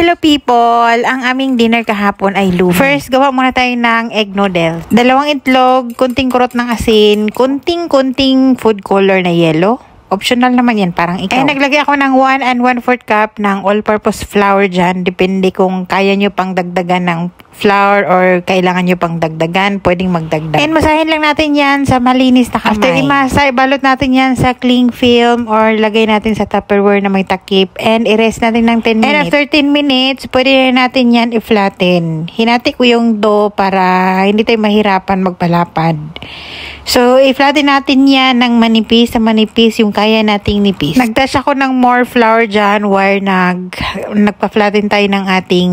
Hello people! Ang aming dinner kahapon ay lumi. First, gawa muna tayo ng egg noodle. 2 itlog, kunting kurot ng asin, kunting food color na yellow. Optional naman yan, parang ikaw. Naglagay ako ng 1 1/4 cup ng all-purpose flour dyan. Depende kung kaya nyo pang dagdagan ng flour or kailangan nyo pang dagdagan, pwedeng magdagdag. Masahin lang natin yan sa malinis na kamay. After imasa, ibalot natin yan sa cling film or lagay natin sa Tupperware na may takip and i-rest natin ng 10 minutes. And after 10 minutes, pwede natin yan i-flatten. Hinati ko yung dough para hindi tayo mahirapan magpalapad. So, i-flatten natin yan ng manipis na manipis yung kaya nating nipis. Nagdash ako ng more flour dyan while nagpa-flatten tayo ng ating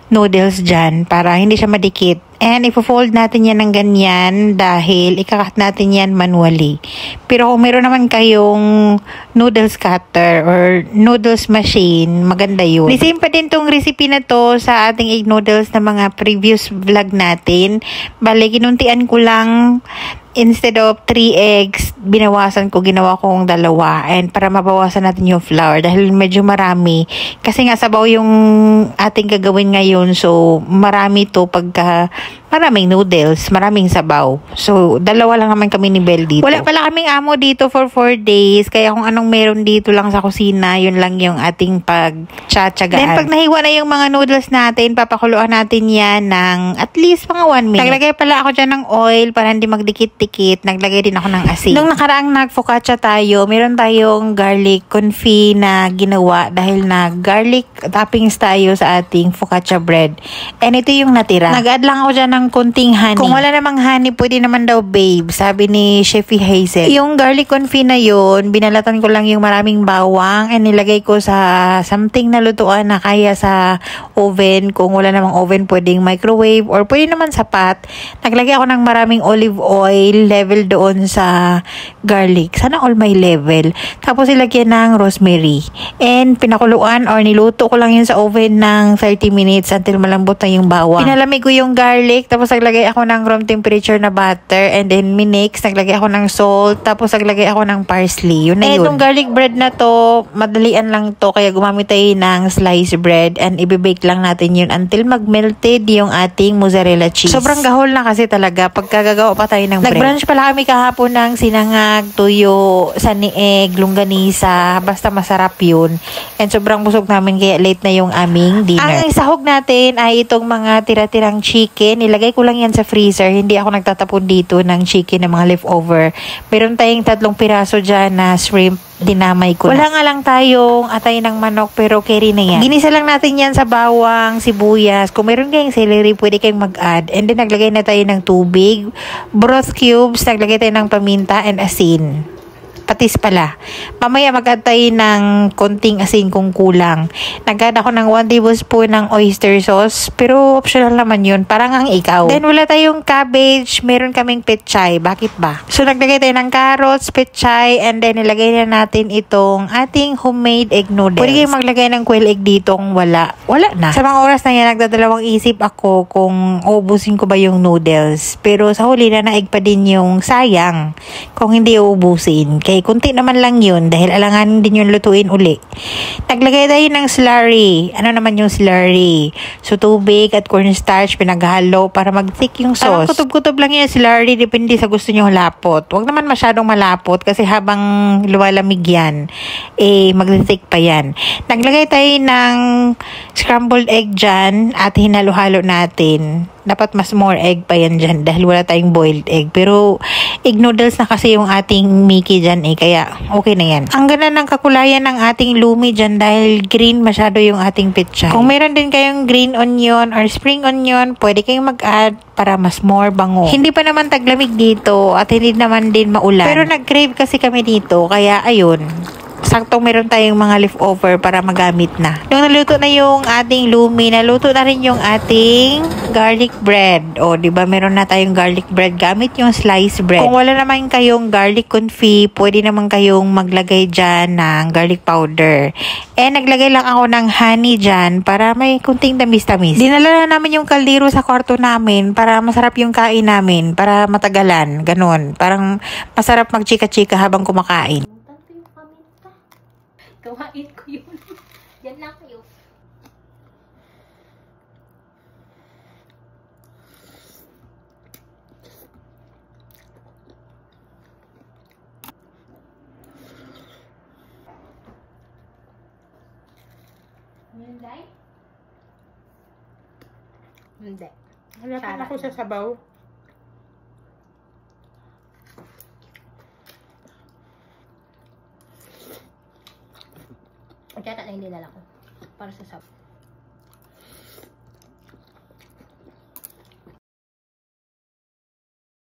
noodles dyan para hindi siya madikit. And ipo-fold natin yan ng ganyan dahil ikakat natin yan manually. Pero kung meron naman kayong noodles cutter or noodles machine, maganda yun. Same pa din tong recipe na to sa ating egg noodles na mga previous vlog natin. Bale, kinuntian ko lang. Instead of 3 eggs, binawasan ko, ginawa kong 2. And para mabawasan natin yung flour dahil medyo marami. Kasi nga sabaw yung ating gagawin ngayon. So, marami to pagka maraming noodles, maraming sabaw. So, 2 lang naman kami ni Belle dito. Wala pala kaming amo dito for 4 days. Kaya kung anong meron dito lang sa kusina, yun lang yung ating pagtsatsagaan. Then, pag nahiwa na yung mga noodles natin, papakuluan natin yan ng at least mga 1 minute. Naglagay pala ako dyan ng oil para hindi magdikit-dikit. Naglagay din ako ng asin. Nung nakaraang nag-focaccia tayo, meron tayong garlic confit na ginawa dahil na garlic toppings tayo sa ating focaccia bread. And ito yung natira. Nag-add lang ako dyan ng konting honey. Kung wala namang honey, pwede naman daw babe, sabi ni Chefy Hazel. Yung garlic confit na yun, binalatan ko lang yung maraming bawang and nilagay ko sa something na lutuan na kaya sa oven. Kung wala namang oven, pwedeng microwave or pwede naman sapat. Naglagay ako ng maraming olive oil level doon sa garlic. Sana all may level. Tapos ilagyan ng rosemary. And pinakuluan or niluto ko lang yun sa oven ng 30 minutes until malambot na yung bawang. Pinalamig ko yung garlic. Tapos naglagay ako ng room temperature na butter and then minix, naglagay ako ng salt, tapos naglagay ako ng parsley. Yun na yun. Itong garlic bread na to, madalian lang to, kaya gumamit tayo ng sliced bread and ibibake lang natin yun until mag-melted yung ating mozzarella cheese. Sobrang gahol na kasi talaga pagkagagawa pa tayo ng bread. Nag-brunch pala kami kahapon ng sinangag, tuyo, sanieg, longganisa, basta masarap yun. And sobrang busog namin kaya late na yung aming dinner. Ang sahog natin ay itong mga tira-tirang chicken. Nilagay ko lang yan sa freezer. Hindi ako nagtatapon dito ng chicken na mga leftover. Meron tayong 3 piraso dyan na shrimp. Dinamay ko na. Wala nga lang tayong atay ng manok pero carry na yan. Ginisa lang natin yan sa bawang, sibuyas. Kung meron kayong celery, pwede kayong mag-add. And then naglagay na tayo ng tubig, broth cubes, naglagay tayo ng paminta and asin. Patis pala. Mamaya mag-add tayo ng konting asin kung kulang. Nag-add ako ng 1 tablespoon ng oyster sauce. Pero optional naman yun. Parang ang ikaw. Then wala tayong cabbage. Meron kaming pechay. Bakit ba? So naglagay tayo ng carrots, pechay, and then nilagay na natin itong ating homemade egg noodles. Pwede kayong maglagay ng quail egg dito kung wala. Wala na. Sa mga oras na yan, nagdadalawang isip ako kung uubusin ko ba yung noodles. Pero sa huli na naeg pa din yung sayang kung hindi uubusin. Kaya kunti naman lang yun dahil alanganin din yung lutuin uli. Naglagay tayo ng slurry. Ano naman yung slurry? So, tubig at cornstarch pinaghalo para mag-thick yung sauce. Parang kutob-kutob lang yung slurry. Depende sa gusto nyo lapot. Huwag naman masyadong malapot kasi habang lumalamig yan, mag-thick pa yan. Naglagay tayo ng scrambled egg dyan at hinalo-halo natin. Dapat mas more egg pa yan dyan dahil wala tayong boiled egg. Pero egg noodles na kasi yung ating Mickey dyan kaya okay na yan. Ang ganda ng kakulayan ng ating lumi dyan dahil green masyado yung ating pechay. Kung meron din kayong green onion or spring onion, pwede kayong mag-add para mas more bango. Hindi pa naman taglamig dito at hindi naman din maulan. Pero nag-crave kasi kami dito kaya ayun. Saktong meron tayong mga leftover para magamit na. Nung naluto na yung ating lumi, naluto na rin yung ating garlic bread. O, diba, meron na tayong garlic bread gamit yung sliced bread. Kung wala naman kayong garlic confit, pwede naman kayong maglagay dyan ng garlic powder. Naglagay lang ako ng honey dyan para may kunting tamis-tamis. Dinala na namin yung kaldero sa kwarto namin para masarap yung kain namin, para matagalan. Ganon. Parang masarap magchika-chika habang kumakain. Gawain ko yun. Yan lang kayo. Hindi. Hindi. Wala pa Sarap ako sa lang. sabaw. Kaya na hindi dala ko. Para sa sab.